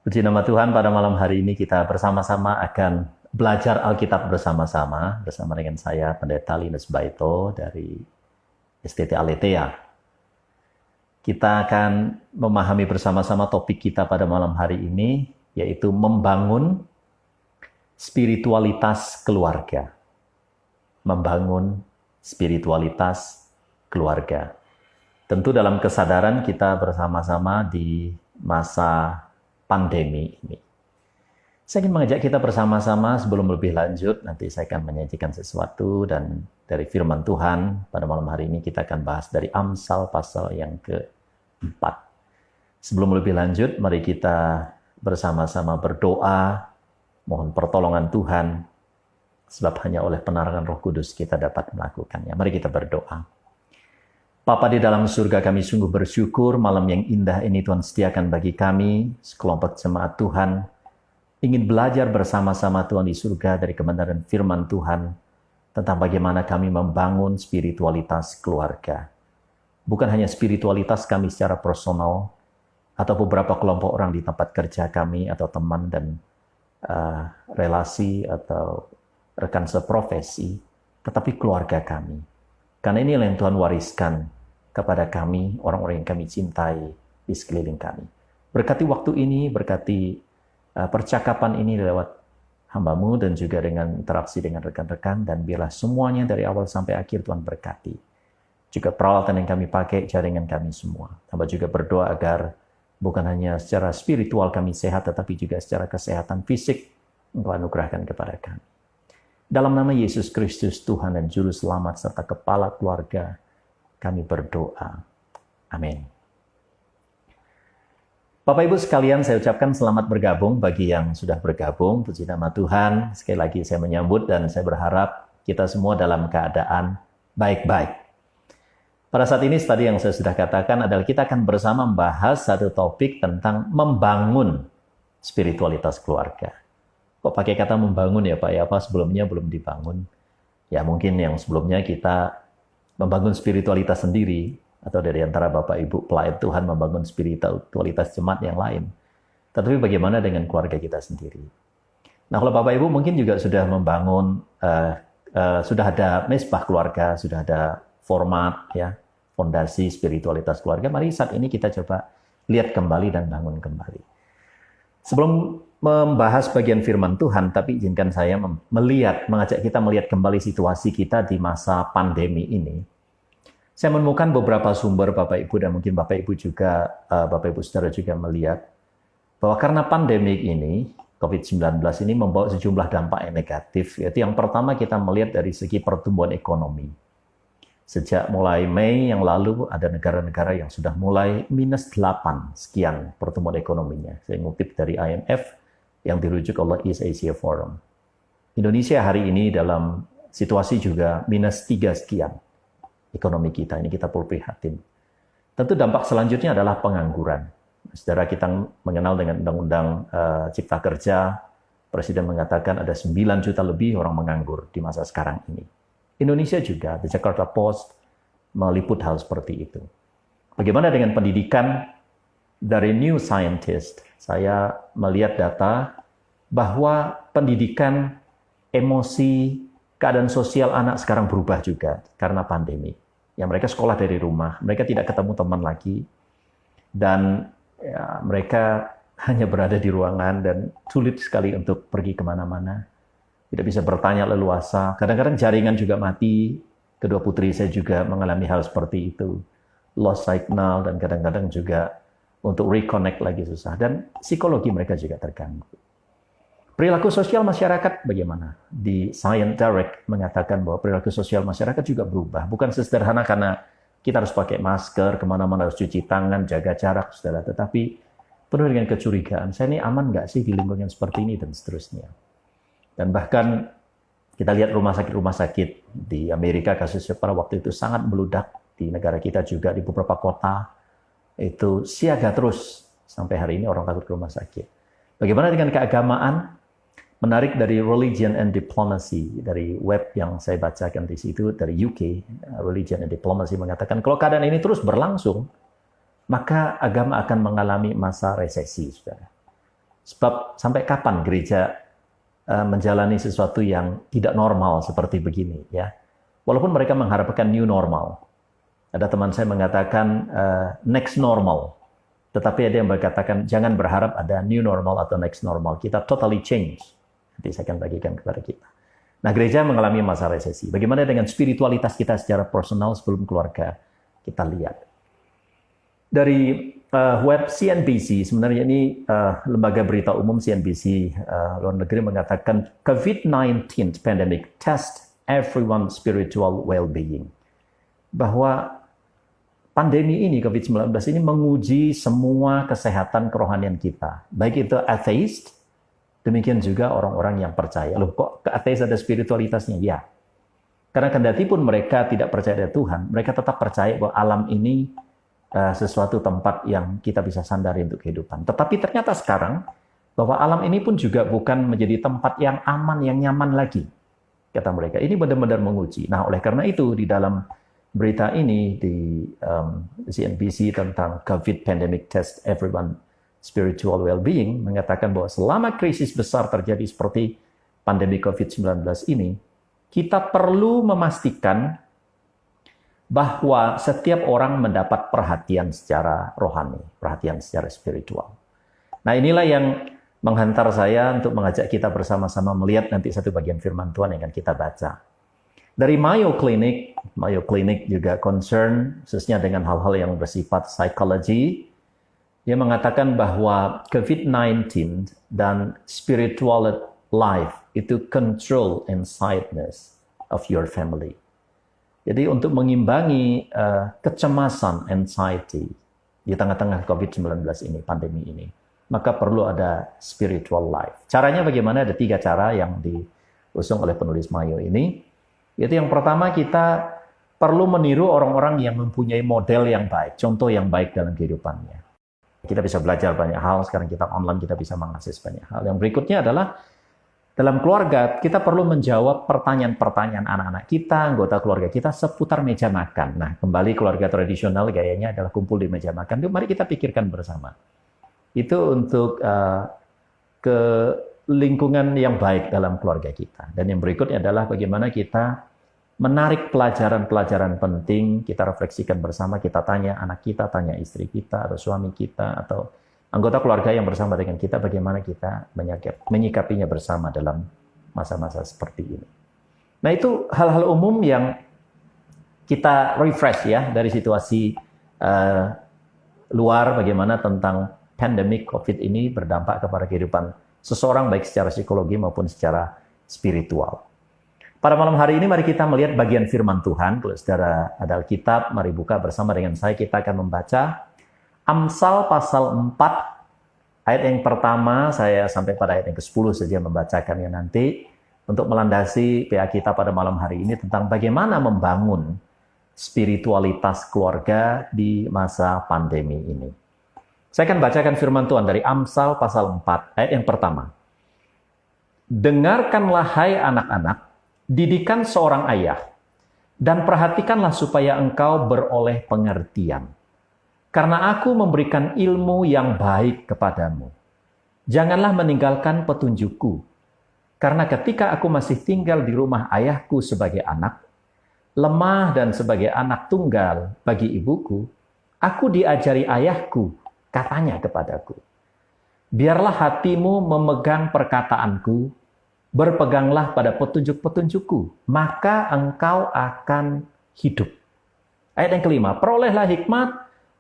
Puji nama Tuhan, pada malam hari ini kita bersama-sama akan belajar Alkitab bersama-sama dengan saya, Pendeta Linus Baito dari STT Aletheia. Kita akan memahami bersama-sama topik kita pada malam hari ini, yaitu membangun spiritualitas keluarga. Membangun spiritualitas keluarga. Tentu dalam kesadaran kita bersama-sama di masa pandemi ini. Saya ingin mengajak kita bersama-sama sebelum lebih lanjut, nanti saya akan menyajikan sesuatu dan dari firman Tuhan pada malam hari ini kita akan bahas dari Amsal pasal yang ke-4. Sebelum lebih lanjut, mari kita bersama-sama berdoa, mohon pertolongan Tuhan, sebab hanya oleh penerangan Roh Kudus kita dapat melakukannya. Mari kita berdoa. Bapa di dalam surga, kami sungguh bersyukur malam yang indah ini Tuhan sediakan bagi kami, sekelompok jemaat Tuhan, ingin belajar bersama-sama Tuhan di surga dari kebenaran firman Tuhan, tentang bagaimana kami membangun spiritualitas keluarga. Bukan hanya spiritualitas kami secara personal, atau beberapa kelompok orang di tempat kerja kami, atau teman dan relasi, atau rekan seprofesi, tetapi keluarga kami. Karena inilah yang Tuhan wariskan kepada kami, orang-orang yang kami cintai di sekeliling kami. Berkati waktu ini, berkati percakapan ini lewat hamba-Mu dan juga dengan interaksi dengan rekan-rekan, dan biarlah semuanya dari awal sampai akhir Tuhan berkati. Juga peralatan yang kami pakai, jaringan kami semua. Hamba juga berdoa agar bukan hanya secara spiritual kami sehat, tetapi juga secara kesehatan fisik Engkau anugerahkan kepada kami. Dalam nama Yesus Kristus, Tuhan dan Juru Selamat serta Kepala keluarga, kami berdoa. Amin. Bapak Ibu sekalian, saya ucapkan selamat bergabung bagi yang sudah bergabung. Puji nama Tuhan. Sekali lagi saya menyambut dan saya berharap kita semua dalam keadaan baik-baik. Pada saat ini, tadi yang saya sudah katakan adalah kita akan bersama membahas satu topik tentang membangun spiritualitas keluarga. Kok pakai kata membangun ya Pak? Ya apa sebelumnya belum dibangun? Ya mungkin yang sebelumnya kita membangun spiritualitas sendiri, atau dari antara Bapak Ibu pelayan Tuhan membangun spiritualitas jemaat yang lain. Tetapi bagaimana dengan keluarga kita sendiri? Nah kalau Bapak Ibu mungkin juga sudah membangun, sudah ada mesbah keluarga, sudah ada format, ya, fondasi spiritualitas keluarga. Mari saat ini kita coba lihat kembali dan bangun kembali. Sebelum membahas bagian firman Tuhan, tapi izinkan saya mengajak kita melihat kembali situasi kita di masa pandemi ini. Saya menemukan beberapa sumber Bapak Ibu, dan mungkin Bapak Ibu juga, Bapak Ibu Saudara juga melihat, bahwa karena pandemi ini, COVID-19 ini membawa sejumlah dampak yang negatif, yaitu yang pertama kita melihat dari segi pertumbuhan ekonomi. Sejak mulai Mei yang lalu, ada negara-negara yang sudah mulai minus 8 sekian pertumbuhan ekonominya. Saya ngutip dari IMF yang dirujuk oleh East Asia Forum. Indonesia hari ini dalam situasi juga minus 3 sekian ekonomi kita. Ini kita perlu prihatin. Tentu dampak selanjutnya adalah pengangguran. Saudara, kita mengenal dengan Undang-Undang Cipta Kerja, Presiden mengatakan ada 9 juta lebih orang menganggur di masa sekarang ini. Indonesia juga, The Jakarta Post meliput hal seperti itu. Bagaimana dengan pendidikan? Dari New Scientist, saya melihat data bahwa pendidikan, emosi, keadaan sosial anak sekarang berubah juga karena pandemi. Ya, mereka sekolah dari rumah, mereka tidak ketemu teman lagi, dan ya, mereka hanya berada di ruangan dan sulit sekali untuk pergi kemana-mana. Tidak bisa bertanya leluasa. Kadang-kadang jaringan juga mati. Kedua putri saya juga mengalami hal seperti itu. Lost signal, dan kadang-kadang juga untuk reconnect lagi susah. Dan psikologi mereka juga terganggu. Perilaku sosial masyarakat bagaimana? Di Science Direct mengatakan bahwa perilaku sosial masyarakat juga berubah. Bukan sesederhana karena kita harus pakai masker, kemana-mana harus cuci tangan, jaga jarak, saudara. Tetapi penuh dengan kecurigaan. Saya ini aman nggak sih di lingkungan seperti ini, dan seterusnya. Dan bahkan kita lihat rumah sakit di Amerika kasusnya pada waktu itu sangat meludak, di negara kita juga di beberapa kota itu siaga terus sampai hari ini orang takut ke rumah sakit. Bagaimana dengan keagamaan? Menarik dari Religion and Diplomacy, dari web yang saya bacakan di situ dari UK, Religion and Diplomacy mengatakan kalau keadaan ini terus berlangsung, maka agama akan mengalami masa resesi, saudara. Sebab sampai kapan gereja menjalani sesuatu yang tidak normal seperti begini, ya? Walaupun mereka mengharapkan new normal. Ada teman saya mengatakan next normal. Tetapi ada yang berkatakan jangan berharap ada new normal atau next normal. Kita totally change. Nanti saya akan bagikan kepada kita. Nah, gereja mengalami masa resesi. Bagaimana dengan spiritualitas kita secara personal sebelum keluarga? Kita lihat. Dari web CNBC, sebenarnya ini lembaga berita umum CNBC luar negeri mengatakan COVID-19 pandemic test everyone's spiritual well-being. Bahwa pandemi ini, COVID-19 ini menguji semua kesehatan kerohanian kita. Baik itu atheist, demikian juga orang-orang yang percaya. Loh, kok ke ateis ada spiritualitasnya? Ya. Karena kendati pun mereka tidak percaya ada Tuhan, mereka tetap percaya bahwa alam ini sesuatu tempat yang kita bisa sandari untuk kehidupan. Tetapi ternyata sekarang, bahwa alam ini pun juga bukan menjadi tempat yang aman, yang nyaman lagi. Kata mereka, ini benar-benar menguji. Nah, oleh karena itu, di dalam berita ini, di CNBC tentang COVID Pandemic Test Everyone Spiritual Well-Being, mengatakan bahwa selama krisis besar terjadi seperti pandemi COVID-19 ini, kita perlu memastikan bahwa setiap orang mendapat perhatian secara rohani, perhatian secara spiritual. Nah, inilah yang menghantar saya untuk mengajak kita bersama-sama melihat nanti satu bagian firman Tuhan yang akan kita baca. Dari Mayo Clinic juga concern khususnya dengan hal-hal yang bersifat psikologi. Dia mengatakan bahwa COVID-19 dan spiritual life itu control anxietiness of your family. Jadi untuk mengimbangi kecemasan, anxiety di tengah-tengah COVID-19 ini, pandemi ini, maka perlu ada spiritual life. Caranya bagaimana? Ada 3 cara yang diusung oleh penulis Mayo ini. Yaitu yang pertama, kita perlu meniru orang-orang yang mempunyai model yang baik, contoh yang baik dalam kehidupannya. Kita bisa belajar banyak hal, sekarang kita online, kita bisa mengakses banyak hal. Yang berikutnya adalah dalam keluarga, kita perlu menjawab pertanyaan-pertanyaan anak-anak kita, anggota keluarga kita seputar meja makan. Nah, kembali keluarga tradisional gayanya adalah kumpul di meja makan. Itu mari kita pikirkan bersama. Itu untuk ke lingkungan yang baik dalam keluarga kita. Dan yang berikutnya adalah bagaimana kita menarik pelajaran-pelajaran penting, kita refleksikan bersama, kita tanya anak kita, tanya istri kita, atau suami kita, atau anggota keluarga yang bersama dengan kita, bagaimana kita menyikapinya bersama dalam masa-masa seperti ini. Nah, itu hal-hal umum yang kita refresh ya dari situasi luar, bagaimana tentang pandemic COVID ini berdampak kepada kehidupan seseorang baik secara psikologi maupun secara spiritual. Pada malam hari ini mari kita melihat bagian firman Tuhan. Kalau saudara ada Alkitab, mari buka bersama dengan saya, kita akan membaca Amsal pasal 4, ayat yang pertama, saya sampai pada ayat yang ke-10 saja membacakannya nanti, untuk melandasi PA kita pada malam hari ini tentang bagaimana membangun spiritualitas keluarga di masa pandemi ini. Saya akan bacakan firman Tuhan dari Amsal pasal 4, ayat yang pertama. Dengarkanlah hai anak-anak, didikan seorang ayah, dan perhatikanlah supaya engkau beroleh pengertian. Karena aku memberikan ilmu yang baik kepadamu. Janganlah meninggalkan petunjukku. Karena ketika aku masih tinggal di rumah ayahku sebagai anak, lemah dan sebagai anak tunggal bagi ibuku, aku diajari ayahku, katanya kepadaku. Biarlah hatimu memegang perkataanku, berpeganglah pada petunjuk-petunjukku, maka engkau akan hidup. Ayat yang kelima, perolehlah hikmat,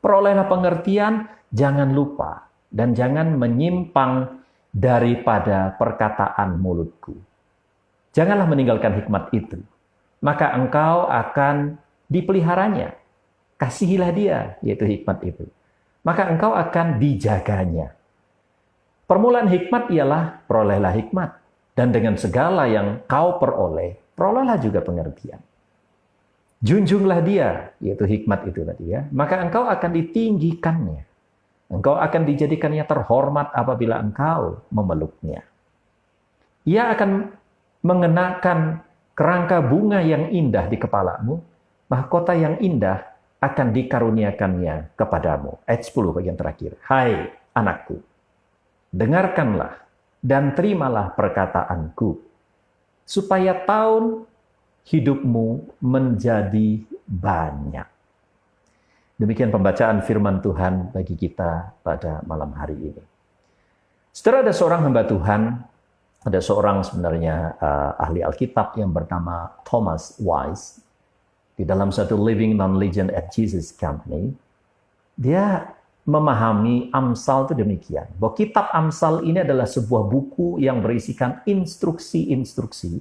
perolehlah pengertian, jangan lupa dan jangan menyimpang daripada perkataan mulutku. Janganlah meninggalkan hikmat itu, maka engkau akan dipeliharanya. Kasihilah dia, yaitu hikmat itu. Maka engkau akan dijaganya. Permulaan hikmat ialah perolehlah hikmat. Dan dengan segala yang kau peroleh, perolehlah juga pengertian. Junjunglah dia, yaitu hikmat itu tadi ya. Maka engkau akan ditinggikannya. Engkau akan dijadikannya terhormat apabila engkau memeluknya. Ia akan mengenakan kerangka bunga yang indah di kepalamu, mahkota yang indah akan dikaruniakannya kepadamu. Ayat 10 bagian terakhir. Hai anakku, dengarkanlah dan terimalah perkataanku, supaya tahun hidupmu menjadi banyak. Demikian pembacaan firman Tuhan bagi kita pada malam hari ini. Setelah ada seorang hamba Tuhan, ada seorang sebenarnya ahli Alkitab yang bernama Thomas Wise, di dalam satu Living Non-Legend at Jesus Company, dia memahami Amsal itu demikian, bahwa kitab Amsal ini adalah sebuah buku yang berisikan instruksi-instruksi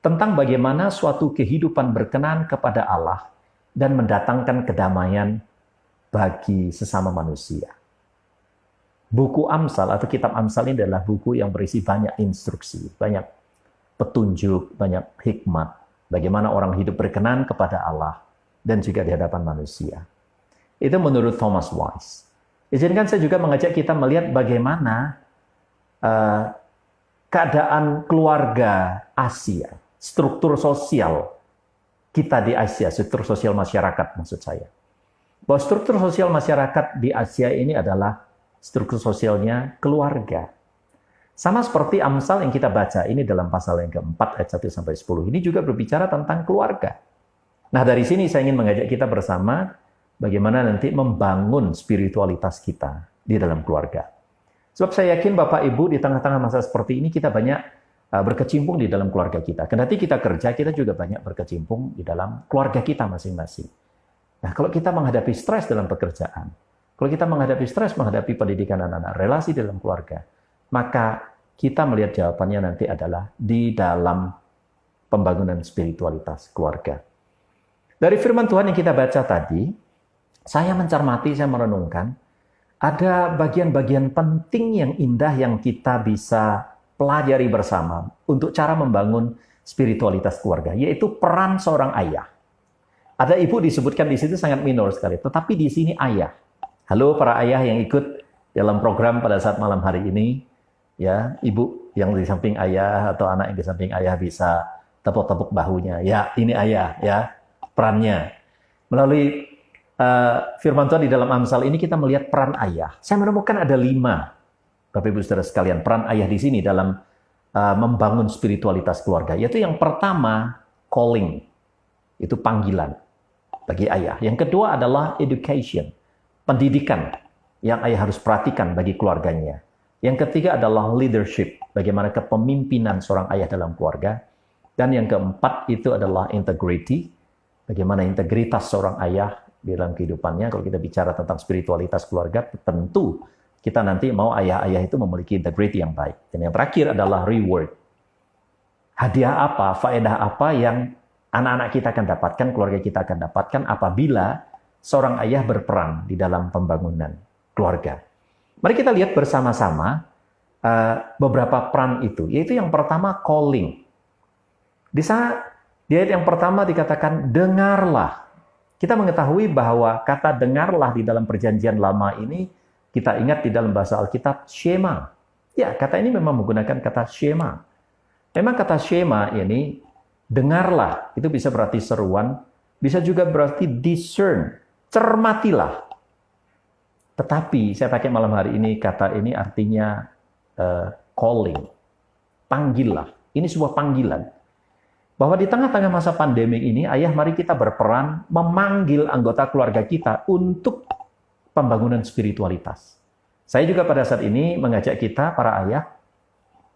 tentang bagaimana suatu kehidupan berkenan kepada Allah dan mendatangkan kedamaian bagi sesama manusia. Buku Amsal atau kitab Amsal ini adalah buku yang berisi banyak instruksi, banyak petunjuk, banyak hikmat, bagaimana orang hidup berkenan kepada Allah dan juga di hadapan manusia. Itu menurut Thomas Wise. Izinkan saya juga mengajak kita melihat bagaimana keadaan keluarga Asia, struktur sosial kita di Asia, struktur sosial masyarakat maksud saya. Bahwa struktur sosial masyarakat di Asia ini adalah struktur sosialnya keluarga. Sama seperti Amsal yang kita baca ini dalam pasal yang keempat ayat 1-10. Ini juga berbicara tentang keluarga. Nah dari sini saya ingin mengajak kita bersama bagaimana nanti membangun spiritualitas kita di dalam keluarga. Sebab saya yakin Bapak Ibu di tengah-tengah masa seperti ini kita banyak berkecimpung di dalam keluarga kita. Kendati kita kerja, kita juga banyak berkecimpung di dalam keluarga kita masing-masing. Nah, kalau kita menghadapi stres dalam pekerjaan, kalau kita menghadapi stres menghadapi pendidikan anak-anak, relasi dalam keluarga, maka kita melihat jawabannya nanti adalah di dalam pembangunan spiritualitas keluarga. Dari firman Tuhan yang kita baca tadi, saya mencermati, saya merenungkan, ada bagian-bagian penting yang indah yang kita bisa pelajari bersama untuk cara membangun spiritualitas keluarga, yaitu peran seorang ayah. Ada ibu disebutkan di situ sangat minor sekali, tetapi di sini ayah. Halo para ayah yang ikut dalam program pada saat malam hari ini, ya ibu yang di samping ayah atau anak yang di samping ayah bisa tepuk-tepuk bahunya. Ya ini ayah, ya perannya. Melalui firman Tuhan di dalam Amsal ini kita melihat peran ayah. Saya menemukan ada 5. Bapak Ibu Saudara sekalian, peran ayah di sini dalam membangun spiritualitas keluarga. Yaitu yang pertama, calling. Itu panggilan bagi ayah. Yang kedua adalah education. Pendidikan yang ayah harus perhatikan bagi keluarganya. Yang ketiga adalah leadership. Bagaimana kepemimpinan seorang ayah dalam keluarga. Dan yang keempat itu adalah integrity. Bagaimana integritas seorang ayah di dalam kehidupannya. Kalau kita bicara tentang spiritualitas keluarga, tentu kita nanti mau ayah-ayah itu memiliki integrity yang baik. Dan yang terakhir adalah reward. Hadiah apa, faedah apa yang anak-anak kita akan dapatkan, keluarga kita akan dapatkan apabila seorang ayah berperan di dalam pembangunan keluarga. Mari kita lihat bersama-sama beberapa peran itu. Yaitu yang pertama, calling. Di ayat yang pertama dikatakan, dengarlah. Kita mengetahui bahwa kata dengarlah di dalam perjanjian lama ini kita ingat di dalam bahasa Alkitab, Shema. Ya, kata ini memang menggunakan kata Shema. Memang kata Shema ini, dengarlah. Itu bisa berarti seruan, bisa juga berarti discern, cermatilah. Tetapi, saya pakai malam hari ini, kata ini artinya calling, panggillah. Ini sebuah panggilan. Bahwa di tengah-tengah masa pandemi ini, ayah mari kita berperan memanggil anggota keluarga kita untuk pembangunan spiritualitas. Saya juga pada saat ini mengajak kita, para ayah,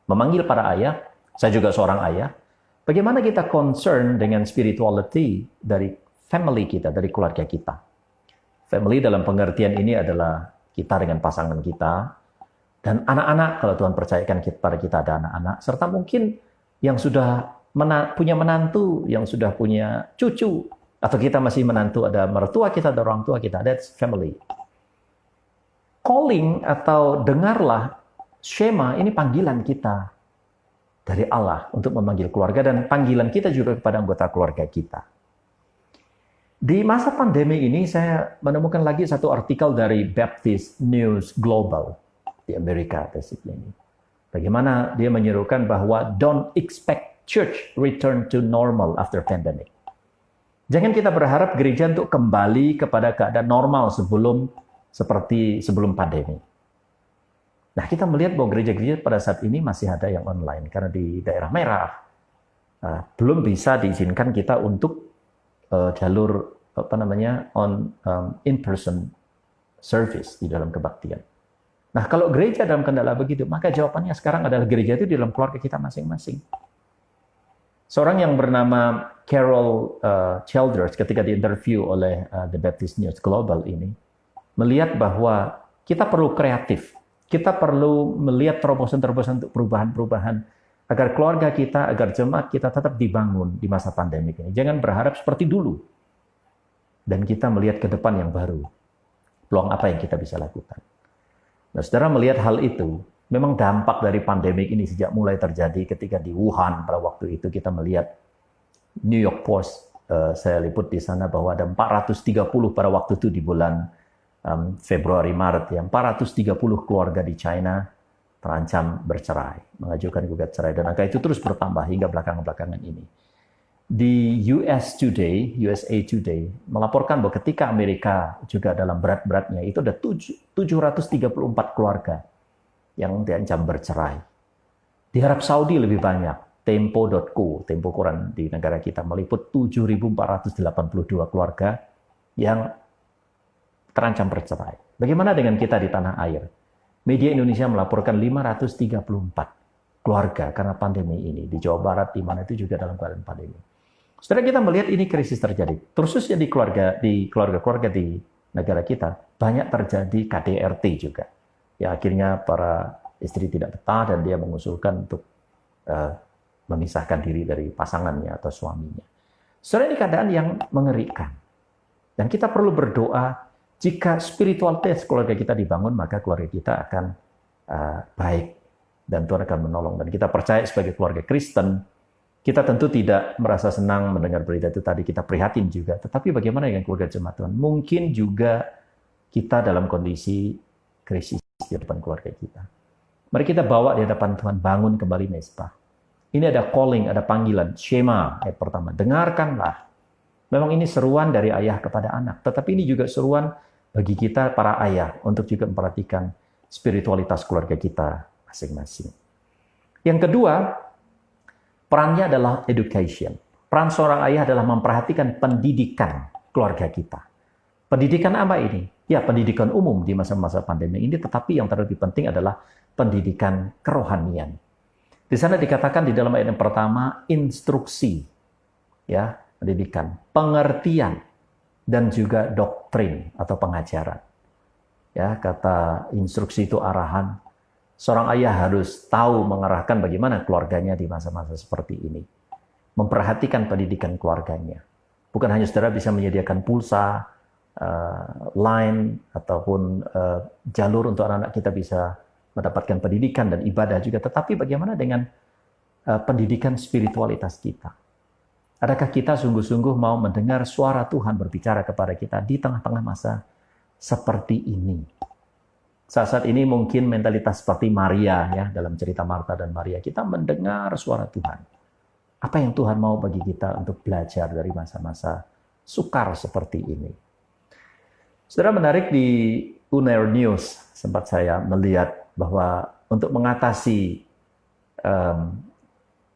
memanggil para ayah, saya juga seorang ayah, bagaimana kita concern dengan spirituality dari family kita, dari keluarga kita. Family dalam pengertian ini adalah kita dengan pasangan kita, dan anak-anak, kalau Tuhan percayakan pada kita ada anak-anak, serta mungkin yang sudah punya menantu, yang sudah punya cucu, atau kita masih menantu, ada mertua kita, ada orang tua kita, that's family. Calling atau dengarlah, Shema, ini panggilan kita dari Allah untuk memanggil keluarga dan panggilan kita juga kepada anggota keluarga kita. Di masa pandemi ini saya menemukan lagi satu artikel dari Baptist News Global di Amerika basically ini. Bagaimana dia menyerukan bahwa don't expect church return to normal after pandemic. Jangan kita berharap gereja untuk kembali kepada keadaan normal seperti sebelum pandemi. Nah, kita melihat bahwa gereja-gereja pada saat ini masih ada yang online karena di daerah merah belum bisa diizinkan kita untuk jalur in person service di dalam kebaktian. Nah, kalau gereja dalam kendala begitu, maka jawabannya sekarang adalah gereja itu di dalam keluarga kita masing-masing. Seorang yang bernama Carol Childers ketika diinterview oleh The Baptist News Global ini melihat bahwa kita perlu kreatif. Kita perlu melihat terobosan-terobosan untuk perubahan-perubahan agar keluarga kita, agar jemaat kita tetap dibangun di masa pandemi ini. Jangan berharap seperti dulu. Dan kita melihat ke depan yang baru. Peluang apa yang kita bisa lakukan. Nah, saudara melihat hal itu, memang dampak dari pandemi ini sejak mulai terjadi ketika di Wuhan pada waktu itu kita melihat New York Post, saya liput di sana bahwa ada 430 pada waktu itu di bulan Februari Maret ya, 430 keluarga di China terancam bercerai, mengajukan gugat cerai, dan angka itu terus bertambah hingga belakangan ini. Di USA Today melaporkan bahwa ketika Amerika juga dalam berat-beratnya itu ada 734 keluarga yang diancam bercerai. Di Arab Saudi lebih banyak. Tempo.co, Tempo Koran di negara kita meliput 7.482 keluarga yang terancam bercerai. Bagaimana dengan kita di tanah air? Media Indonesia melaporkan 534 keluarga karena pandemi ini. Di Jawa Barat, di mana itu juga dalam keadaan pandemi. Saudara, kita melihat ini krisis terjadi. Khususnya di keluarga-keluarga di negara kita, banyak terjadi KDRT juga. Ya, akhirnya para istri tidak betah dan dia mengusulkan untuk memisahkan diri dari pasangannya atau suaminya. Saudara, ini keadaan yang mengerikan. Dan kita perlu berdoa, jika spiritualitas keluarga kita dibangun, maka keluarga kita akan baik. Dan Tuhan akan menolong. Dan kita percaya sebagai keluarga Kristen, kita tentu tidak merasa senang mendengar berita itu tadi, kita prihatin juga. Tetapi bagaimana dengan keluarga jemaat Tuhan? Mungkin juga kita dalam kondisi krisis di depan keluarga kita. Mari kita bawa di hadapan Tuhan, bangun kembali mezbah. Ini ada calling, ada panggilan, Shema, ayat pertama. Dengarkanlah. Memang ini seruan dari ayah kepada anak. Tetapi ini juga seruan bagi kita para ayah untuk juga memperhatikan spiritualitas keluarga kita masing-masing. Yang kedua, perannya adalah education. Peran seorang ayah adalah memperhatikan pendidikan keluarga kita. Pendidikan apa ini? Ya, pendidikan umum di masa-masa pandemi ini, tetapi yang terlebih penting adalah pendidikan kerohanian. Di sana dikatakan di dalam ayat yang pertama, instruksi, ya, pendidikan, pengertian, dan juga doktrin atau pengajaran. Ya, kata instruksi itu arahan. Seorang ayah harus tahu mengarahkan bagaimana keluarganya di masa-masa seperti ini. Memperhatikan pendidikan keluarganya. Bukan hanya saudara bisa menyediakan pulsa, line, ataupun jalur untuk anak-anak kita bisa mendapatkan pendidikan dan ibadah juga. Tetapi bagaimana dengan pendidikan spiritualitas kita? Adakah kita sungguh-sungguh mau mendengar suara Tuhan berbicara kepada kita di tengah-tengah masa seperti ini? Saat ini mungkin mentalitas seperti Maria ya dalam cerita Marta dan Maria, kita mendengar suara Tuhan. Apa yang Tuhan mau bagi kita untuk belajar dari masa-masa sukar seperti ini? Saudara, menarik di Unair News sempat saya melihat bahwa untuk mengatasi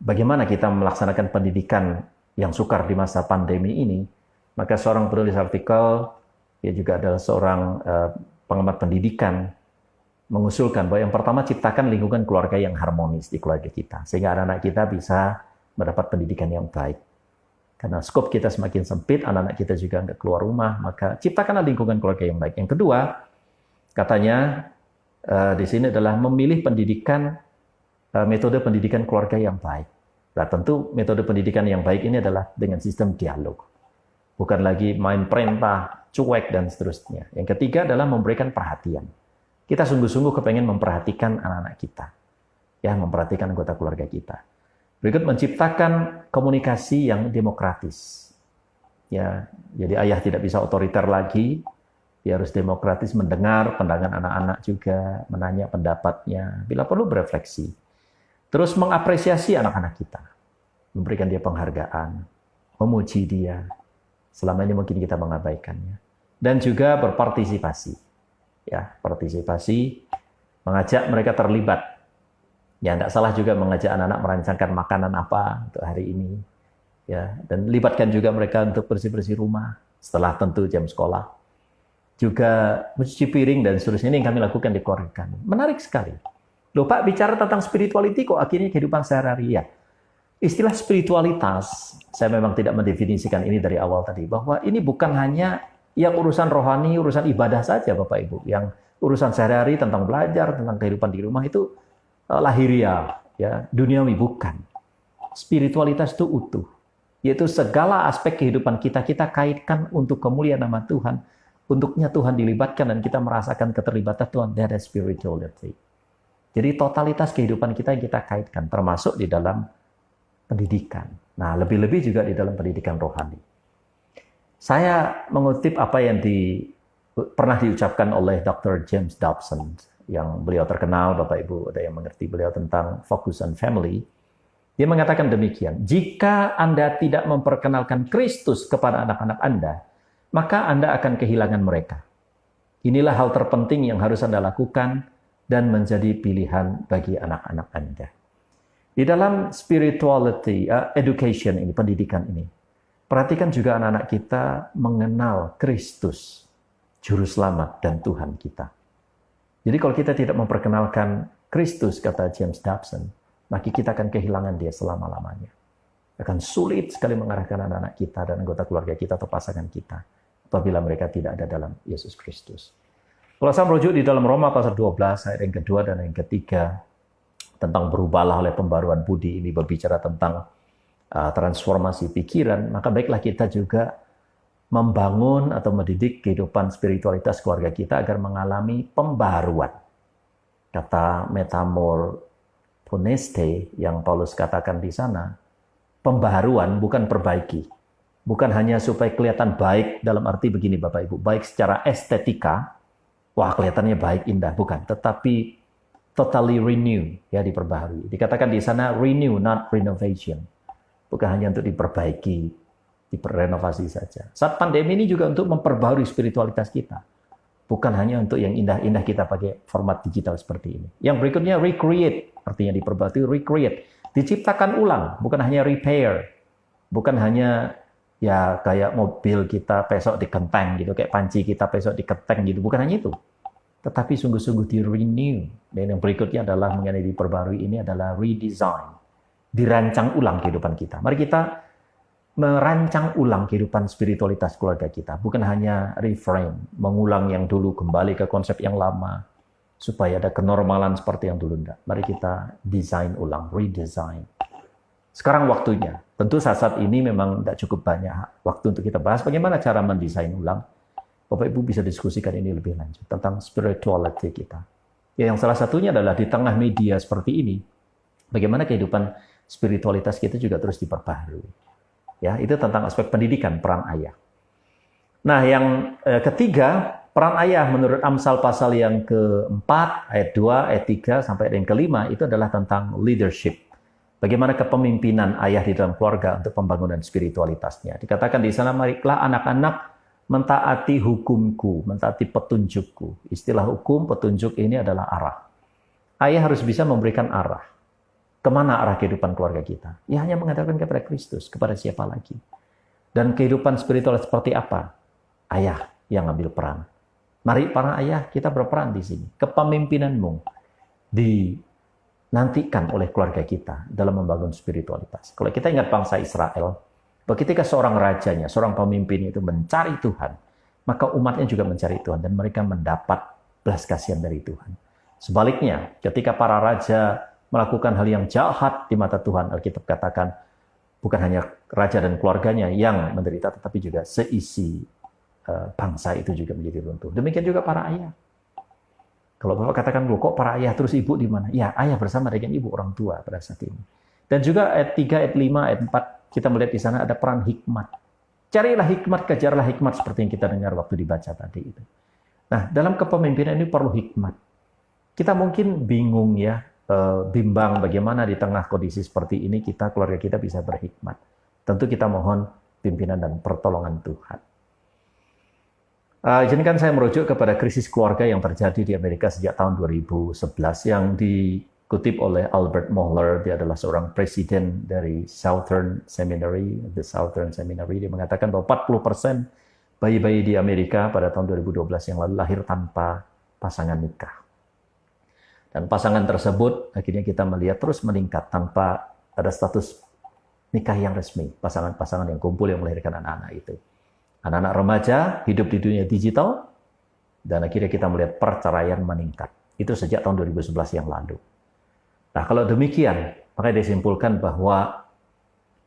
bagaimana kita melaksanakan pendidikan yang sukar di masa pandemi ini, maka seorang penulis artikel, dia juga adalah seorang pengamat pendidikan, mengusulkan bahwa yang pertama ciptakan lingkungan keluarga yang harmonis di keluarga kita, sehingga anak-anak kita bisa mendapat pendidikan yang baik. Karena skop kita semakin sempit, anak-anak kita juga nggak keluar rumah, maka ciptakanlah lingkungan keluarga yang baik. Yang kedua, katanya di sini adalah memilih pendidikan, metode pendidikan keluarga yang baik. Nah, tentu metode pendidikan yang baik ini adalah dengan sistem dialog. Bukan lagi main perintah, cuek, dan seterusnya. Yang ketiga adalah memberikan perhatian. Kita sungguh-sungguh kepengen memperhatikan anak-anak kita. Ya, memperhatikan anggota keluarga kita. Berikut, menciptakan komunikasi yang demokratis. Ya, jadi ayah tidak bisa otoriter lagi. Dia harus demokratis, mendengar pandangan anak-anak juga, menanya pendapatnya, bila perlu berefleksi. Terus mengapresiasi anak-anak kita. Memberikan dia penghargaan, memuji dia. Selama ini mungkin kita mengabaikannya. Dan juga berpartisipasi. Ya, partisipasi mengajak mereka terlibat. Ya, tidak salah juga mengajak anak-anak merancangkan makanan apa untuk hari ini. Ya, dan libatkan juga mereka untuk bersih-bersih rumah setelah tentu jam sekolah. Juga mencuci piring dan seterusnya, ini yang kami lakukan di keluarga kami. Menarik sekali. Loh Pak, bicara tentang spirituality kok akhirnya kehidupan sehari-hari ya. Istilah spiritualitas, saya memang tidak mendefinisikan ini dari awal tadi, bahwa ini bukan hanya yang urusan rohani, urusan ibadah saja Bapak Ibu. Yang urusan sehari-hari tentang belajar, tentang kehidupan di rumah itu lahiriah, ya, duniawi, bukan. Spiritualitas itu utuh, yaitu segala aspek kehidupan kita kaitkan untuk kemuliaan nama Tuhan. Untuknya Tuhan dilibatkan dan kita merasakan keterlibatan Tuhan. That is spirituality. Jadi totalitas kehidupan kita yang kita kaitkan, termasuk di dalam pendidikan. Nah, lebih-lebih juga di dalam pendidikan rohani. Saya mengutip apa yang pernah diucapkan oleh Dr. James Dobson, yang beliau terkenal, Bapak Ibu, ada yang mengerti beliau tentang focus on family. Dia mengatakan demikian, jika Anda tidak memperkenalkan Kristus kepada anak-anak Anda, maka Anda akan kehilangan mereka. Inilah hal terpenting yang harus Anda lakukan dan menjadi pilihan bagi anak-anak Anda. Di dalam spirituality, education ini, pendidikan ini, perhatikan juga anak-anak kita mengenal Kristus, Juru Selamat dan Tuhan kita. Jadi kalau kita tidak memperkenalkan Kristus, kata James Dobson, maka kita akan kehilangan dia selama-lamanya. Akan sulit sekali mengarahkan anak-anak kita dan anggota keluarga kita atau pasangan kita apabila mereka tidak ada dalam Yesus Kristus. Kalau saya merujuk di dalam Roma pasal 12, ayat yang kedua dan yang ketiga, tentang berubahlah oleh pembaruan budi, ini berbicara tentang transformasi pikiran, maka baiklah kita juga membangun atau mendidik kehidupan spiritualitas keluarga kita agar mengalami pembaruan. Kata metamorphoneste yang Paulus katakan di sana, pembaruan bukan perbaiki. Bukan hanya supaya kelihatan baik dalam arti begini Bapak Ibu, baik secara estetika, wah kelihatannya baik, indah, bukan. Tetapi totally renew, ya, diperbaharui. Dikatakan di sana renew, not renovation. Bukan hanya untuk diperbaiki, direnovasi saja. Saat pandemi ini juga untuk memperbaharui spiritualitas kita. Bukan hanya untuk yang indah-indah kita pakai format digital seperti ini. Yang berikutnya recreate, artinya diperbaharui, recreate. Diciptakan ulang, bukan hanya repair. Bukan hanya ya kayak mobil kita besok dikenteng gitu, kayak panci kita besok dikenteng gitu. Bukan hanya itu. Tetapi sungguh-sungguh di-renew. Dan yang berikutnya adalah mengenai diperbarui ini adalah redesign. Dirancang ulang kehidupan kita. Mari kita merancang ulang kehidupan spiritualitas keluarga kita. Bukan hanya reframe, mengulang yang dulu kembali ke konsep yang lama. Supaya ada kenormalan seperti yang dulu. Enggak. Mari kita desain ulang, redesign. Sekarang waktunya. Tentu saat ini memang tidak cukup banyak waktu untuk kita bahas bagaimana cara mendesain ulang. Bapak Ibu bisa diskusikan ini lebih lanjut tentang spirituality kita. Ya, yang salah satunya adalah di tengah media seperti ini, bagaimana kehidupan spiritualitas kita juga terus diperbaharui. Ya, itu tentang aspek pendidikan, peran ayah. Nah, yang ketiga, peran ayah menurut Amsal pasal yang keempat, ayat 2, ayat 3, sampai yang kelima, itu adalah tentang leadership. Bagaimana kepemimpinan ayah di dalam keluarga untuk pembangunan spiritualitasnya. Dikatakan di sana, marilah anak-anak mentaati hukumku, mentaati petunjukku. Istilah hukum, petunjuk ini adalah arah. Ayah harus bisa memberikan arah. Kemana arah kehidupan keluarga kita? Ya hanya mengatakan kepada Kristus, kepada siapa lagi. Dan kehidupan spiritual seperti apa? Ayah yang ambil peran. Mari para ayah kita berperan di sini. Kepemimpinanmu dinantikan oleh keluarga kita dalam membangun spiritualitas. Kalau kita ingat bangsa Israel, ketika seorang rajanya, seorang pemimpin itu mencari Tuhan, maka umatnya juga mencari Tuhan dan mereka mendapat belas kasihan dari Tuhan. Sebaliknya, ketika para raja melakukan hal yang jahat di mata Tuhan, Alkitab katakan bukan hanya raja dan keluarganya yang menderita, tetapi juga seisi bangsa itu juga menjadi runtuh. Demikian juga para ayah. Kalau Bapak katakan, kok para ayah terus ibu di mana? Ya, ayah bersama dengan ibu orang tua pada saat ini. Dan juga ayat 3, ayat 5, ayat 4, kita melihat di sana ada peran hikmat. Carilah hikmat, kejarlah hikmat seperti yang kita dengar waktu dibaca tadi itu. Nah, dalam kepemimpinan ini perlu hikmat. Kita mungkin bingung ya, bimbang bagaimana di tengah kondisi seperti ini keluarga kita bisa berhikmat. Tentu kita mohon pimpinan dan pertolongan Tuhan. Izinkan saya merujuk kepada krisis keluarga yang terjadi di Amerika sejak tahun 2011 yang dikutip oleh Albert Mohler. Dia adalah seorang presiden dari Southern Seminary, The Southern Seminary. Dia mengatakan bahwa 40% bayi-bayi di Amerika pada tahun 2012 yang lalu lahir tanpa pasangan nikah. Dan pasangan tersebut akhirnya kita melihat terus meningkat tanpa ada status nikah yang resmi. Pasangan-pasangan yang kumpul yang melahirkan anak-anak itu. Anak-anak remaja hidup di dunia digital, dan akhirnya kita melihat perceraian meningkat. Itu sejak tahun 2011 yang lalu. Nah, kalau demikian, maka disimpulkan bahwa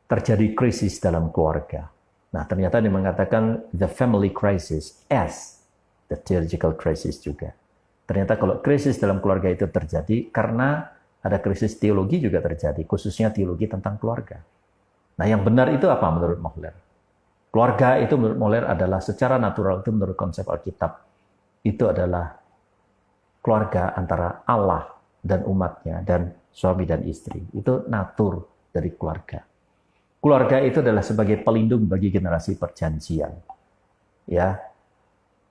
terjadi krisis dalam keluarga. Nah, ternyata dia mengatakan the family crisis as the theological crisis juga. Ternyata kalau krisis dalam keluarga itu terjadi karena ada krisis teologi juga terjadi, khususnya teologi tentang keluarga. Nah, yang benar itu apa menurut Mohler? Keluarga itu menurut Mohler adalah secara natural, itu menurut konsep Alkitab, itu adalah keluarga antara Allah dan umatnya, dan suami dan istri. Itu natur dari keluarga. Keluarga itu adalah sebagai pelindung bagi generasi perjanjian. Ya,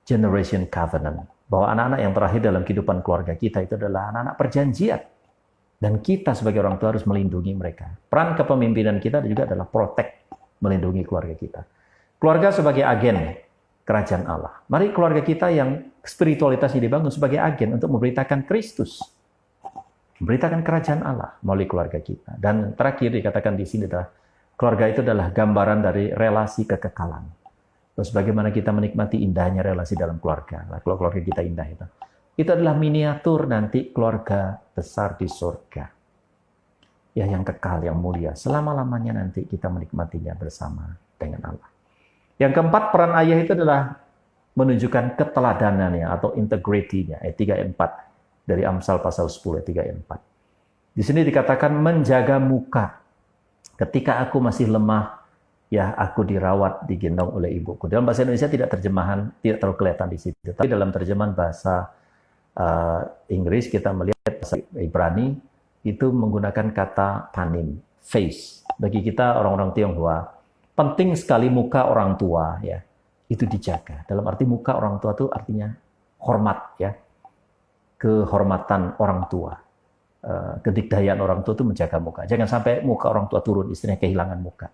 generation covenant. Bahwa anak-anak yang terakhir dalam kehidupan keluarga kita itu adalah anak-anak perjanjian. Dan kita sebagai orang tua harus melindungi mereka. Peran kepemimpinan kita juga adalah protect, melindungi keluarga kita. Keluarga sebagai agen kerajaan Allah. Mari keluarga kita yang spiritualitasnya dibangun sebagai agen untuk memberitakan Kristus. Memberitakan kerajaan Allah melalui keluarga kita. Dan terakhir dikatakan di sini adalah keluarga itu adalah gambaran dari relasi kekekalan. Terus bagaimana kita menikmati indahnya relasi dalam keluarga. Nah, kalau keluarga kita indah itu. Itu adalah miniatur nanti keluarga besar di surga. Ya, yang kekal, yang mulia. Selama-lamanya nanti kita menikmatinya bersama dengan Allah. Yang keempat, peran ayah itu adalah menunjukkan keteladanannya atau integrity-nya, ayat 3 dan 4 dari Amsal pasal 10 ayat 3 dan 4. Di sini dikatakan menjaga muka. Ketika aku masih lemah, ya aku dirawat, digendong oleh ibuku. Dalam bahasa Indonesia tidak terlalu kelihatan di situ. Tapi dalam terjemahan bahasa Inggris kita melihat bahasa Ibrani itu menggunakan kata panim, face. Bagi kita orang-orang Tionghoa, penting sekali muka orang tua, ya, itu dijaga. Dalam arti muka orang tua itu artinya hormat, ya, kehormatan orang tua, kedikdayaan orang tua itu menjaga muka. Jangan sampai muka orang tua turun, istrinya kehilangan muka.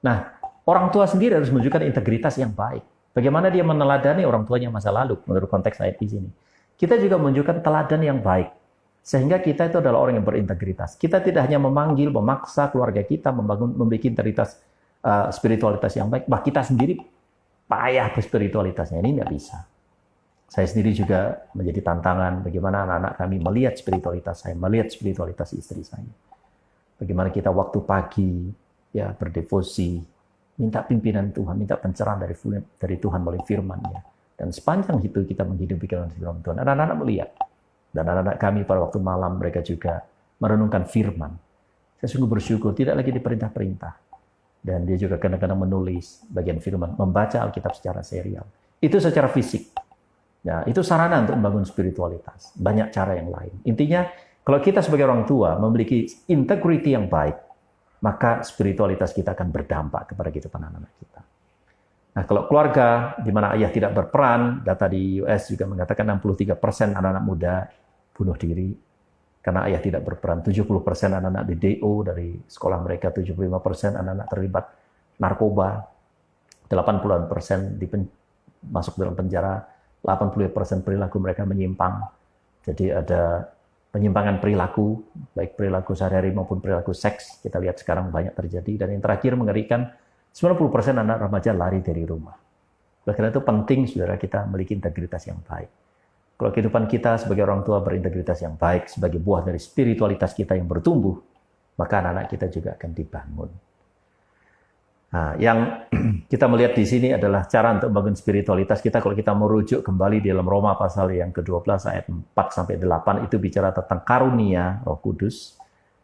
Nah, orang tua sendiri harus menunjukkan integritas yang baik. Bagaimana dia meneladani orang tuanya masa lalu menurut konteks ayat di sini. Kita juga menunjukkan teladan yang baik. Sehingga kita itu adalah orang yang berintegritas. Kita tidak hanya memanggil, memaksa keluarga kita membuat integritas spiritualitas yang baik, bah kita sendiri payah berspiritualitasnya, ini tidak bisa. Saya sendiri juga menjadi tantangan bagaimana anak-anak kami melihat spiritualitas saya, melihat spiritualitas istri saya. Bagaimana kita waktu pagi ya berdevosi, minta pimpinan Tuhan, minta pencerahan dari Tuhan melalui firman-Nya. Dan sepanjang itu kita menghidupi firman Tuhan. Anak-anak melihat. Dan anak-anak kami pada waktu malam mereka juga merenungkan firman. Saya sungguh bersyukur tidak lagi diperintah-perintah. Dan dia juga kadang-kadang menulis bagian firman, membaca Alkitab secara serial. Itu secara fisik. Nah, itu sarana untuk membangun spiritualitas. Banyak cara yang lain. Intinya, kalau kita sebagai orang tua memiliki integriti yang baik, maka spiritualitas kita akan berdampak kepada kehidupan anak-anak kita. Nah, kalau keluarga di mana ayah tidak berperan, data di US juga mengatakan 63% anak-anak muda bunuh diri karena ayah tidak berperan. 70% anak-anak di DO dari sekolah mereka, 75% anak-anak terlibat narkoba, 80% masuk dalam penjara, 80% perilaku mereka menyimpang. Jadi ada penyimpangan perilaku, baik perilaku sehari-hari maupun perilaku seks. Kita lihat sekarang banyak terjadi. Dan yang terakhir mengerikan, 90% anak remaja lari dari rumah. Oleh karena itu penting, saudara, kita memiliki integritas yang baik. Kalau kehidupan kita sebagai orang tua berintegritas yang baik, sebagai buah dari spiritualitas kita yang bertumbuh, maka anak-anak kita juga akan dibangun. Nah, yang kita melihat di sini adalah cara untuk membangun spiritualitas kita. Kalau kita merujuk kembali di dalam Roma pasal yang ke-12 ayat 4-8 itu bicara tentang karunia Roh Kudus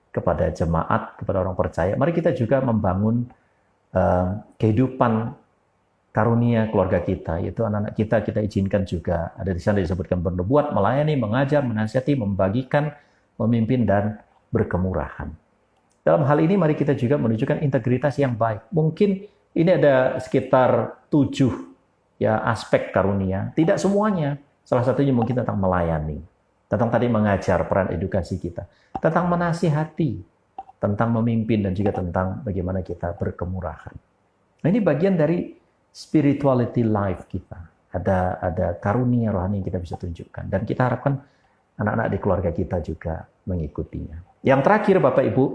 kepada jemaat, kepada orang percaya. Mari kita juga membangun kehidupan karunia keluarga kita, yaitu anak-anak kita izinkan juga. Ada di sana disebutkan bernubuat, melayani, mengajar, menasihati, membagikan, memimpin, dan berkemurahan. Dalam hal ini mari kita juga menunjukkan integritas yang baik. Mungkin ini ada sekitar 7 ya aspek karunia, tidak semuanya. Salah satunya mungkin tentang melayani, tentang tadi mengajar, peran edukasi kita, tentang menasihati, tentang memimpin, dan juga tentang bagaimana kita berkemurahan. Nah, ini bagian dari spirituality life kita. Ada karunia rohani yang kita bisa tunjukkan, dan kita harapkan anak-anak di keluarga kita juga mengikutinya. Yang terakhir, Bapak Ibu,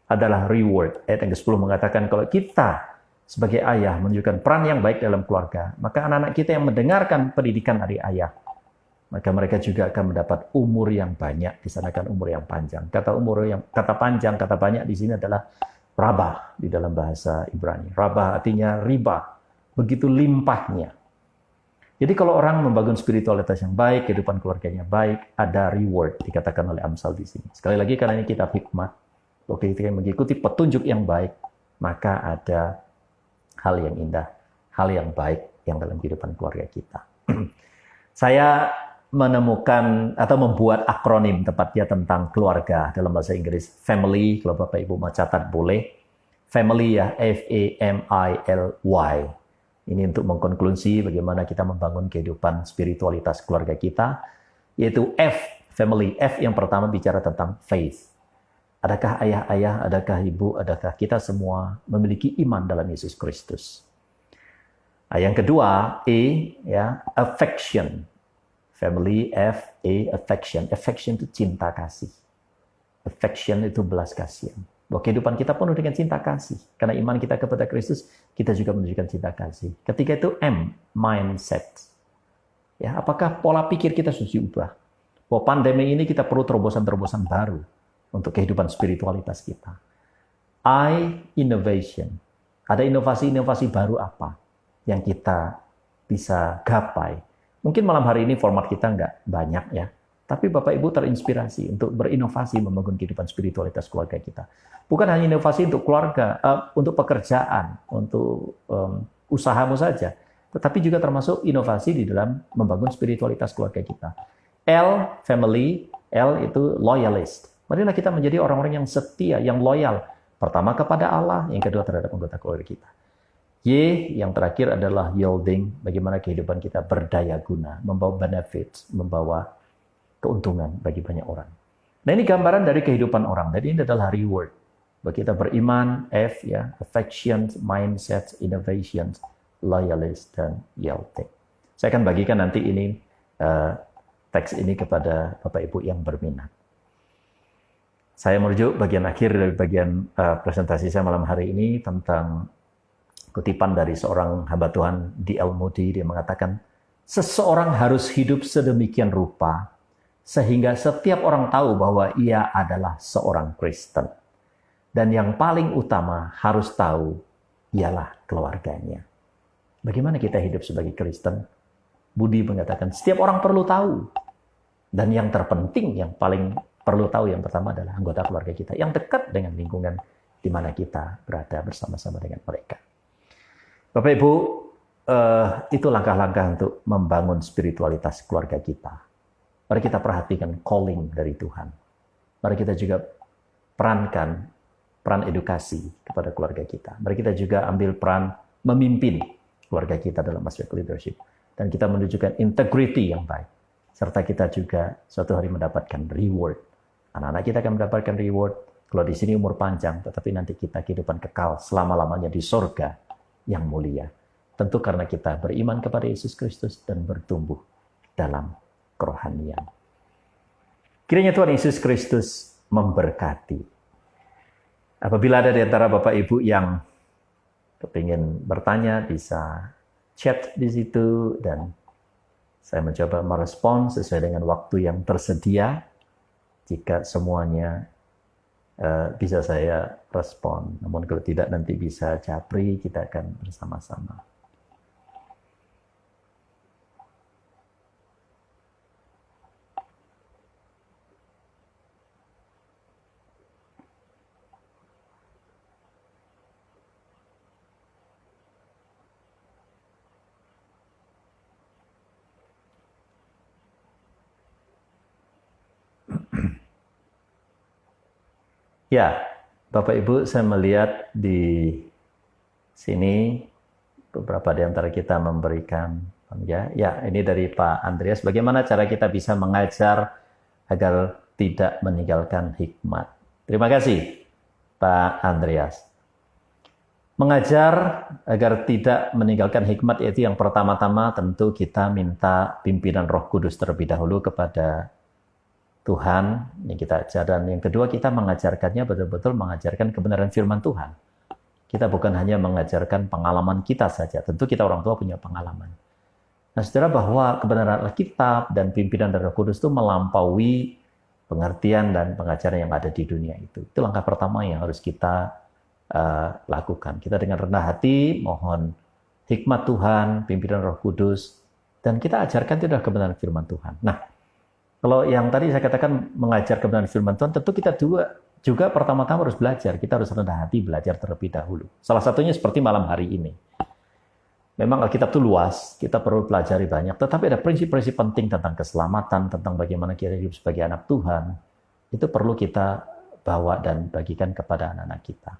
adalah reward. Ayat yang ke-10 mengatakan kalau kita sebagai ayah menunjukkan peran yang baik dalam keluarga, maka anak-anak kita yang mendengarkan pendidikan dari ayah, maka mereka juga akan mendapat umur yang banyak. Di sana kan umur yang panjang. Kata panjang, kata banyak di sini adalah rabah di dalam bahasa Ibrani. Rabah artinya riba, begitu limpahnya. Jadi kalau orang membangun spiritualitas yang baik, kehidupan keluarganya baik, ada reward dikatakan oleh Amsal di sini. Sekali lagi karena ini kitab hikmat, waktu kita mengikuti petunjuk yang baik, maka ada hal yang indah, hal yang baik yang dalam kehidupan keluarga kita. Saya menemukan atau membuat akronim tepatnya tentang keluarga dalam bahasa Inggris. Family, kalau Bapak Ibu mau catat boleh. Family ya, F-A-M-I-L-Y. Ini untuk mengkonklusi bagaimana kita membangun kehidupan spiritualitas keluarga kita. Yaitu F, family. F yang pertama bicara tentang faith. Adakah ayah-ayah, adakah ibu, adakah kita semua memiliki iman dalam Yesus Kristus? Yang kedua, E, ya, affection. Family, F, A, affection. Affection itu cinta kasih. Affection itu belas kasihan. Bahwa kehidupan kita penuh dengan cinta kasih. Karena iman kita kepada Kristus, kita juga menunjukkan cinta kasih. Ketiga itu M, mindset. Ya, apakah pola pikir kita harus diubah? Bahwa pandemi ini kita perlu terobosan-terobosan baru untuk kehidupan spiritualitas kita. I, innovation. Ada inovasi-inovasi baru apa yang kita bisa gapai? Mungkin malam hari ini format kita nggak banyak ya, tapi Bapak Ibu terinspirasi untuk berinovasi membangun kehidupan spiritualitas keluarga kita. Bukan hanya inovasi untuk keluarga, untuk pekerjaan, untuk usahamu saja, tetapi juga termasuk inovasi di dalam membangun spiritualitas keluarga kita. L, family. L itu loyalist. Marilah kita menjadi orang-orang yang setia, yang loyal. Pertama kepada Allah, yang kedua terhadap anggota keluarga kita. Y, yang terakhir adalah yielding, bagaimana kehidupan kita berdaya guna, membawa benefits, membawa keuntungan bagi banyak orang. Nah, ini gambaran dari kehidupan orang. Jadi ini adalah reward. Bagi kita beriman, F ya, affection, mindset, innovation, loyalist, dan yielding. Saya akan bagikan nanti ini teks ini kepada Bapak Ibu yang berminat. Saya merujuk bagian akhir dari bagian presentasi saya malam hari ini tentang kutipan dari seorang hamba Tuhan D.L. Moody. Dia mengatakan, seseorang harus hidup sedemikian rupa sehingga setiap orang tahu bahwa ia adalah seorang Kristen. Dan yang paling utama harus tahu ialah keluarganya. Bagaimana kita hidup sebagai Kristen? Budi mengatakan, setiap orang perlu tahu. Dan yang terpenting, yang paling perlu tahu yang pertama adalah anggota keluarga kita yang dekat dengan lingkungan di mana kita berada bersama-sama dengan mereka. Bapak Ibu, itu langkah-langkah untuk membangun spiritualitas keluarga kita. Mari kita perhatikan calling dari Tuhan. Mari kita juga perankan peran edukasi kepada keluarga kita. Mari kita juga ambil peran memimpin keluarga kita dalam aspek leadership. Dan kita menunjukkan integrity yang baik. Serta kita juga suatu hari mendapatkan reward. Anak-anak kita akan mendapatkan reward. Kalau di sini umur panjang, tetapi nanti kita kehidupan kekal selama-lamanya di sorga yang mulia. Tentu karena kita beriman kepada Yesus Kristus dan bertumbuh dalam kerohanian. Kiranya Tuhan Yesus Kristus memberkati. Apabila ada di antara Bapak Ibu yang kepingin bertanya, bisa chat di situ dan saya mencoba merespon sesuai dengan waktu yang tersedia. Jika semuanya bisa saya respon. Namun kalau tidak nanti bisa japri, kita akan bersama-sama. Ya, Bapak Ibu, saya melihat di sini beberapa di antara kita memberikan Ya, ya, ini dari Pak Andreas. Bagaimana cara kita bisa mengajar agar tidak meninggalkan hikmat? Terima kasih, Pak Andreas. Mengajar agar tidak meninggalkan hikmat, yaitu yang pertama-tama tentu kita minta pimpinan Roh Kudus terlebih dahulu kepada Tuhan yang kita ajar. Dan yang kedua, kita mengajarkannya betul-betul mengajarkan kebenaran firman Tuhan. Kita bukan hanya mengajarkan pengalaman kita saja. Tentu kita orang tua punya pengalaman. Nah, saudara, bahwa kebenaran Alkitab dan pimpinan dari Roh Kudus itu melampaui pengertian dan pengajaran yang ada di dunia itu. Itu langkah pertama yang harus kita lakukan. Kita dengan rendah hati mohon hikmat Tuhan, pimpinan Roh Kudus, dan kita ajarkan itu adalah kebenaran firman Tuhan. Nah, kalau yang tadi saya katakan mengajar kebenaran firman Tuhan, tentu kita juga pertama-tama harus belajar. Kita harus rendah hati belajar terlebih dahulu. Salah satunya seperti malam hari ini. Memang Alkitab itu luas, kita perlu pelajari banyak, tetapi ada prinsip-prinsip penting tentang keselamatan, tentang bagaimana kita hidup sebagai anak Tuhan. Itu perlu kita bawa dan bagikan kepada anak-anak kita.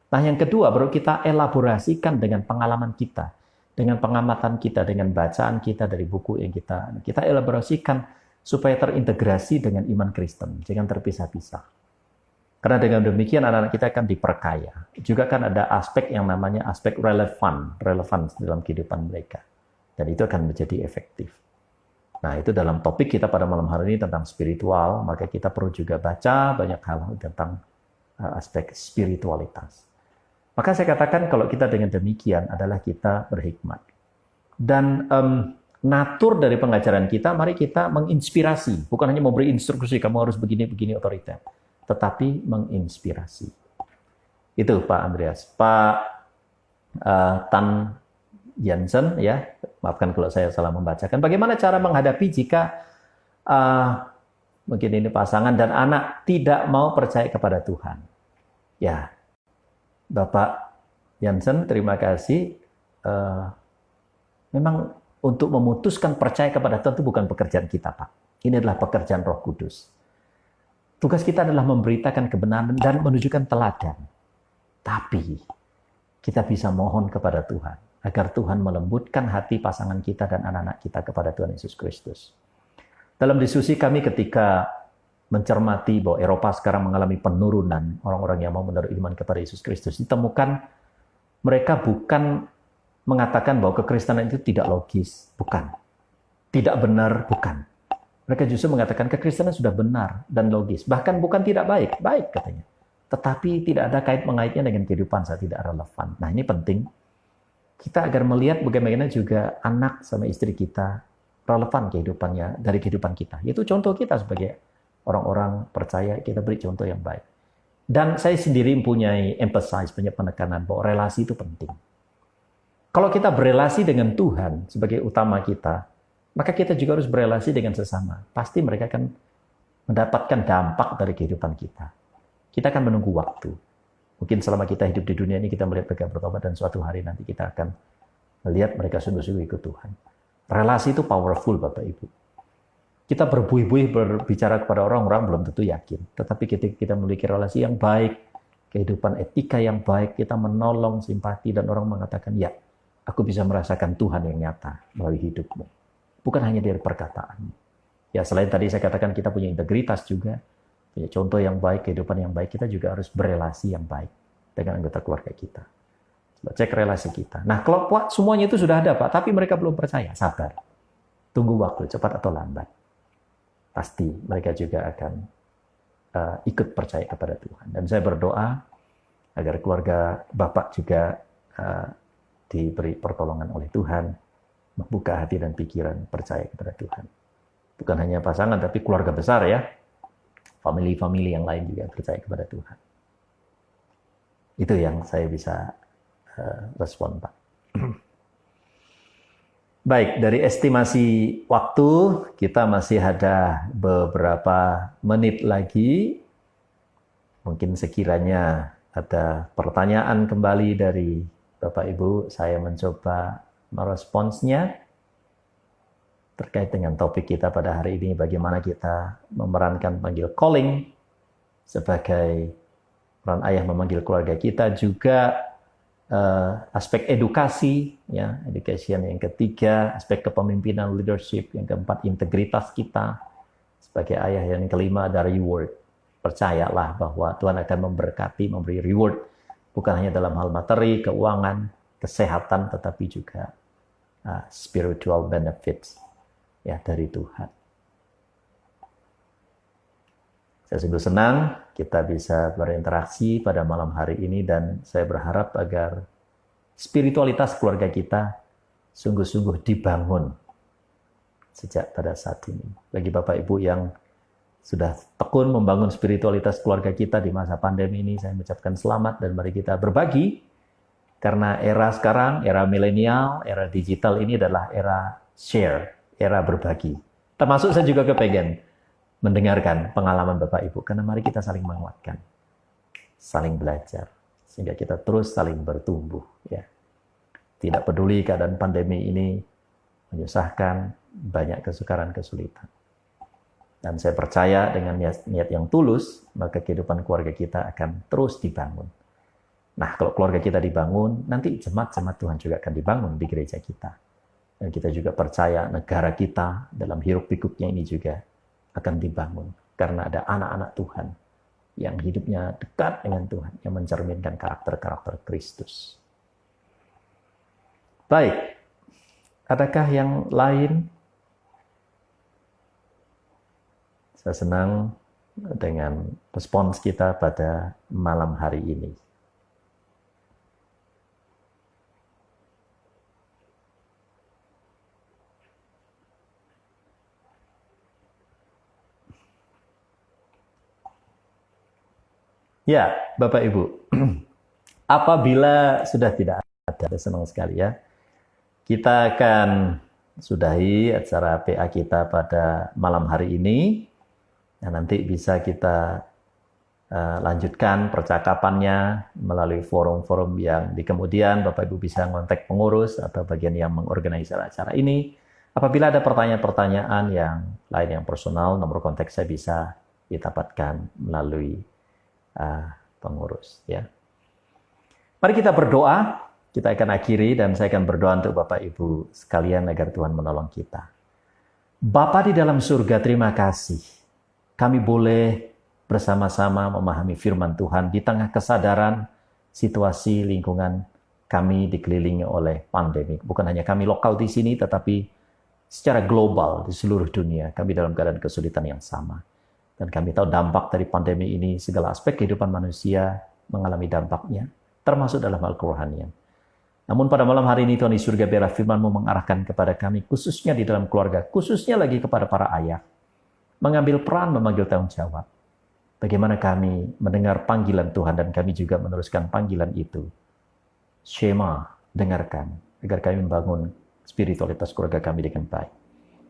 Nah, yang kedua, baru kita elaborasikan dengan pengalaman kita, dengan pengamatan kita, dengan bacaan kita dari buku yang kita elaborasikan supaya terintegrasi dengan iman Kristen, jangan terpisah-pisah. Karena dengan demikian anak-anak kita akan diperkaya. Juga kan ada aspek yang namanya aspek relevan dalam kehidupan mereka. Dan itu akan menjadi efektif. Nah, itu dalam topik kita pada malam hari ini tentang spiritual, maka kita perlu juga baca banyak hal tentang aspek spiritualitas. Maka saya katakan kalau kita dengan demikian adalah kita berhikmat. Dan natur dari pengajaran kita, mari kita menginspirasi. Bukan hanya memberi instruksi, kamu harus begini-begini otoriter. Tetapi menginspirasi. Itu Pak Andreas. Pak Tan Jensen, ya, maafkan kalau saya salah membacakan. Bagaimana cara menghadapi jika mungkin ini pasangan dan anak tidak mau percaya kepada Tuhan? Ya, Bapak Jensen, terima kasih. Memang untuk memutuskan percaya kepada Tuhan itu bukan pekerjaan kita, Pak. Ini adalah pekerjaan Roh Kudus. Tugas kita adalah memberitakan kebenaran dan menunjukkan teladan. Tapi kita bisa mohon kepada Tuhan agar Tuhan melembutkan hati pasangan kita dan anak-anak kita kepada Tuhan Yesus Kristus. Dalam diskusi kami ketika mencermati bahwa Eropa sekarang mengalami penurunan orang-orang yang mau menaruh iman kepada Yesus Kristus, ditemukan mereka bukan mengatakan bahwa kekristenan itu tidak logis, bukan. Tidak benar, bukan. Mereka justru mengatakan kekristenan sudah benar dan logis. Bahkan bukan tidak baik, baik katanya. Tetapi tidak ada kait-mengaitnya dengan kehidupan saat tidak relevan. Nah, ini penting. Kita agar melihat bagaimana juga anak sama istri kita relevan kehidupannya dari kehidupan kita. Itu contoh kita sebagai orang-orang percaya, kita beri contoh yang baik. Dan saya sendiri mempunyai punya penekanan bahwa relasi itu penting. Kalau kita berelasi dengan Tuhan sebagai utama kita, maka kita juga harus berelasi dengan sesama. Pasti mereka akan mendapatkan dampak dari kehidupan kita. Kita akan menunggu waktu. Mungkin selama kita hidup di dunia ini kita melihat mereka bertobat dan suatu hari nanti kita akan melihat mereka sungguh-sungguh ikut Tuhan. Relasi itu powerful, Bapak Ibu. Kita berbuih-buih berbicara kepada orang-orang belum tentu yakin. Tetapi ketika kita memiliki relasi yang baik, kehidupan etika yang baik, kita menolong, simpati, dan orang mengatakan, ya, aku bisa merasakan Tuhan yang nyata melalui hidupmu. Bukan hanya dari perkataan. Ya, selain tadi saya katakan kita punya integritas juga, punya contoh yang baik, kehidupan yang baik, kita juga harus berelasi yang baik dengan anggota keluarga kita. Coba cek relasi kita. Nah, kalau semuanya itu sudah ada, Pak, tapi mereka belum percaya, sabar. Tunggu waktu, cepat atau lambat. Pasti mereka juga akan ikut percaya kepada Tuhan. Dan saya berdoa agar keluarga Bapak juga diberi pertolongan oleh Tuhan, membuka hati dan pikiran percaya kepada Tuhan. Bukan hanya pasangan, tapi keluarga besar ya. Family-family yang lain juga percaya kepada Tuhan. Itu yang saya bisa respon, Pak. Baik, dari estimasi waktu, kita masih ada beberapa menit lagi. Mungkin sekiranya ada pertanyaan kembali dari Bapak Ibu, saya mencoba meresponsnya terkait dengan topik kita pada hari ini, bagaimana kita memerankan panggil calling sebagai peran ayah memanggil keluarga kita, juga aspek edukasi, ya, education yang ketiga, aspek kepemimpinan leadership yang keempat, integritas kita sebagai ayah, yang kelima ada reward. Percayalah bahwa Tuhan akan memberkati, memberi reward bukan hanya dalam hal materi, keuangan, kesehatan, tetapi juga spiritual benefits ya dari Tuhan. Saya sungguh senang kita bisa berinteraksi pada malam hari ini dan saya berharap agar spiritualitas keluarga kita sungguh-sungguh dibangun sejak pada saat ini. Bagi Bapak Ibu yang sudah tekun membangun spiritualitas keluarga kita di masa pandemi ini, saya mengucapkan selamat dan mari kita berbagi. Karena era sekarang, era milenial, era digital ini adalah era share, era berbagi. Termasuk saya juga kepengen mendengarkan pengalaman Bapak Ibu, karena mari kita saling menguatkan, saling belajar, sehingga kita terus saling bertumbuh. Ya. Tidak peduli keadaan pandemi ini menyusahkan, banyak kesukaran, kesulitan. Dan saya percaya dengan niat yang tulus, maka kehidupan keluarga kita akan terus dibangun. Nah, kalau keluarga kita dibangun, nanti jemaat-jemaat Tuhan juga akan dibangun di gereja kita. Dan kita juga percaya negara kita dalam hiruk-pikuknya ini juga akan dibangun. Karena ada anak-anak Tuhan yang hidupnya dekat dengan Tuhan, yang mencerminkan karakter-karakter Kristus. Baik, adakah yang lain? Saya senang dengan respons kita pada malam hari ini. Ya, Bapak Ibu, apabila sudah tidak ada, senang sekali ya. Kita akan sudahi acara PA kita pada malam hari ini. Nah, nanti bisa kita lanjutkan percakapannya melalui forum-forum yang di kemudian Bapak Ibu bisa kontak pengurus atau bagian yang mengorganisir acara ini. Apabila ada pertanyaan-pertanyaan yang lain yang personal, nomor kontak saya bisa didapatkan melalui pengurus. Ya. Mari kita berdoa. Kita akan akhiri dan saya akan berdoa untuk Bapak Ibu sekalian agar Tuhan menolong kita. Bapa di dalam surga, terima kasih. Kami boleh bersama-sama memahami firman Tuhan di tengah kesadaran situasi lingkungan kami dikelilingi oleh pandemi. Bukan hanya kami lokal di sini, tetapi secara global di seluruh dunia kami dalam keadaan kesulitan yang sama. Dan kami tahu dampak dari pandemi ini, segala aspek kehidupan manusia mengalami dampaknya, termasuk dalam hal kerohanian. Namun pada malam hari ini Tuhan di surga, biarlah firman-Mu mengarahkan kepada kami, khususnya di dalam keluarga, khususnya lagi kepada para ayah, mengambil peran, memanggil tanggung jawab. Bagaimana kami mendengar panggilan Tuhan dan kami juga meneruskan panggilan itu. Shema, dengarkan, agar kami membangun spiritualitas keluarga kami dengan baik.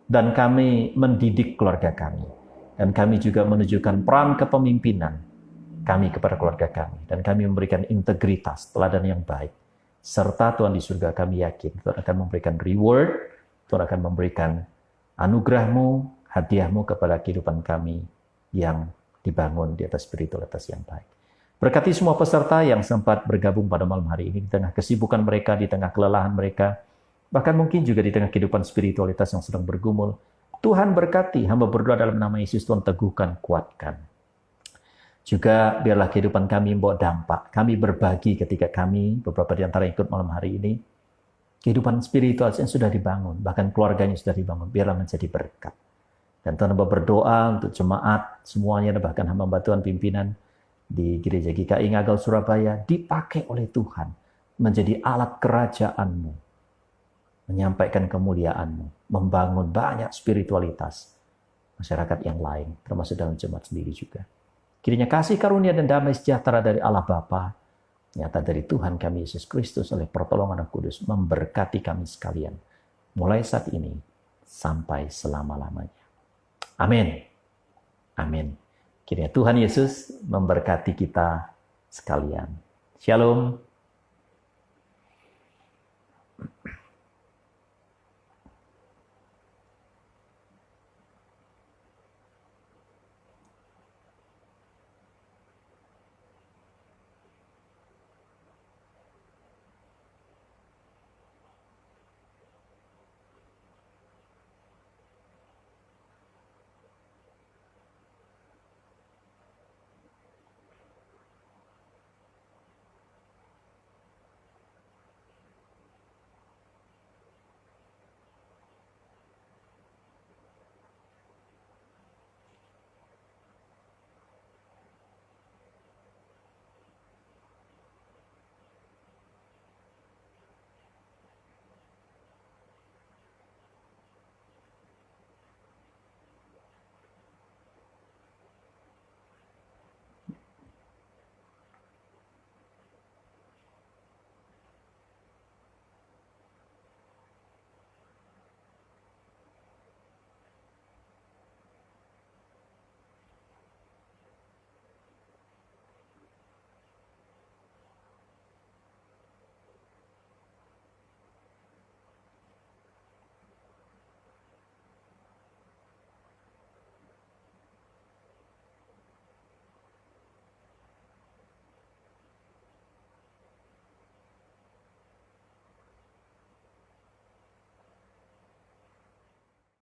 Dan kami mendidik keluarga kami. Dan kami juga menunjukkan peran kepemimpinan kami kepada keluarga kami. Dan kami memberikan integritas, teladan yang baik. Serta Tuhan di surga kami yakin Tuhan akan memberikan reward, Tuhan akan memberikan anugerah-Mu, hadiah-Mu kepada kehidupan kami yang dibangun di atas spiritualitas yang baik. Berkati semua peserta yang sempat bergabung pada malam hari ini di tengah kesibukan mereka, di tengah kelelahan mereka, bahkan mungkin juga di tengah kehidupan spiritualitas yang sedang bergumul. Tuhan berkati, hamba berdoa dalam nama Yesus, Tuhan teguhkan, kuatkan. Juga biarlah kehidupan kami membawa dampak. Kami berbagi ketika kami, beberapa di antara ikut malam hari ini, kehidupan spiritual yang sudah dibangun, bahkan keluarganya sudah dibangun, biarlah menjadi berkat. Dan Tuhan hamba berdoa untuk jemaat, semuanya, bahkan hamba Tuhan pimpinan di Gereja GKI Ngagel Surabaya, dipakai oleh Tuhan menjadi alat kerajaan-Mu, menyampaikan kemuliaan-Mu, membangun banyak spiritualitas masyarakat yang lain, termasuk dalam jemaat sendiri juga. Kiranya kasih karunia dan damai sejahtera dari Allah Bapa, nyata dari Tuhan kami Yesus Kristus oleh pertolongan Roh Kudus, memberkati kami sekalian, mulai saat ini sampai selama-lamanya. Amin. Amin. Kiranya Tuhan Yesus memberkati kita sekalian. Shalom.